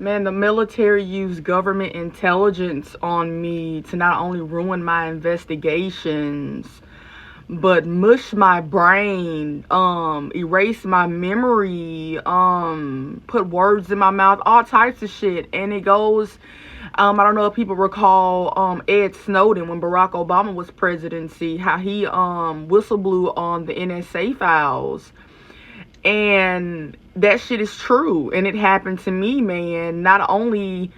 Man, the military used government intelligence on me to not only ruin my investigations, but mush my brain, erase my memory, put words in my mouth, all types of shit. And it goes, I don't know if people recall Ed Snowden when Barack Obama was presidency, how he whistle blew on the NSA files. And that shit is true. And it happened to me, man. Not only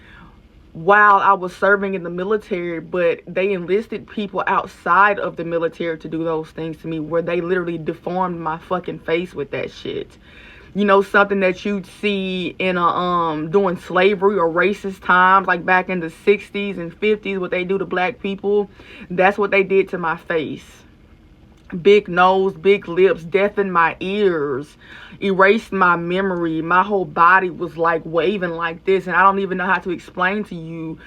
while I was serving in the military, but they enlisted people outside of the military to do those things to me, where they literally deformed my fucking face with that shit. You know, something that you'd see in a during slavery or racist times, like back in the 60s and 50s, what they do to black people. That's what they did to my face. Big nose, big lips, deafened my ears, erased my memory. My whole body was like waving like this, and I don't even know how to explain to you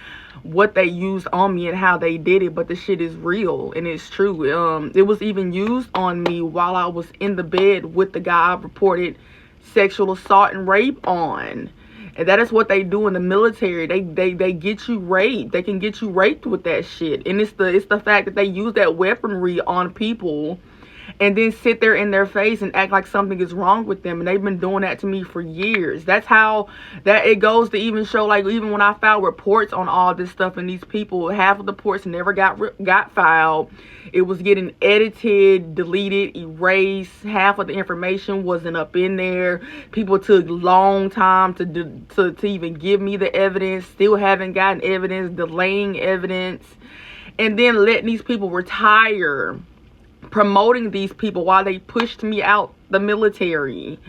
what they used on me and how they did it, but the shit is real and it's true. It was even used on me while I was in the bed with the guy I reported sexual assault and rape on. And that is what they do in the military. They get you raped. They can get you raped with that shit. And it's the fact that they use that weaponry on people and then sit there in their face and act like something is wrong with them. And they've been doing that to me for years. That's how that it goes to even show, like, even when I filed reports on all this stuff and these people, half of the reports never got filed. It was getting edited, deleted, erased. Half of the information wasn't up in there. People took long time to even give me the evidence. Still haven't gotten evidence, delaying evidence. And then letting these people retire, promoting these people while they pushed me out the military,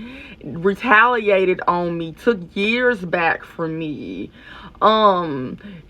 retaliated on me, took years back from me,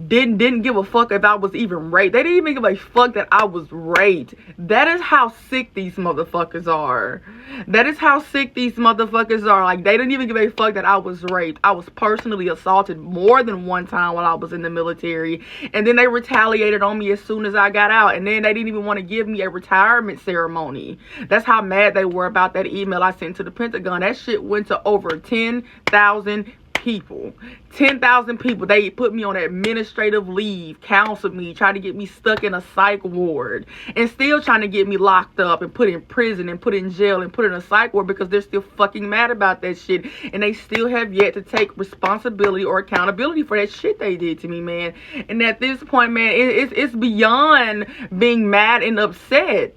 didn't give a fuck if I was even raped. They didn't even give a fuck that I was raped. That is how sick these motherfuckers are. That is how sick these motherfuckers are. Like, they didn't even give a fuck that I was raped. I was personally assaulted more than one time while I was in the military, and then they retaliated on me as soon as I got out, and then they didn't even want to give me a retirement ceremony. That's how mad they were about that email I sent to the Pentagon. That shit went to over 10,000 people. 10,000 people. They put me on administrative leave, counseled me, tried to get me stuck in a psych ward, and still trying to get me locked up and put in prison and put in jail and put in a psych ward because they're still fucking mad about that shit. And they still have yet to take responsibility or accountability for that shit they did to me, man. And at this point, man, it's beyond being mad and upset.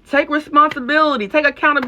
Take responsibility. Take accountability.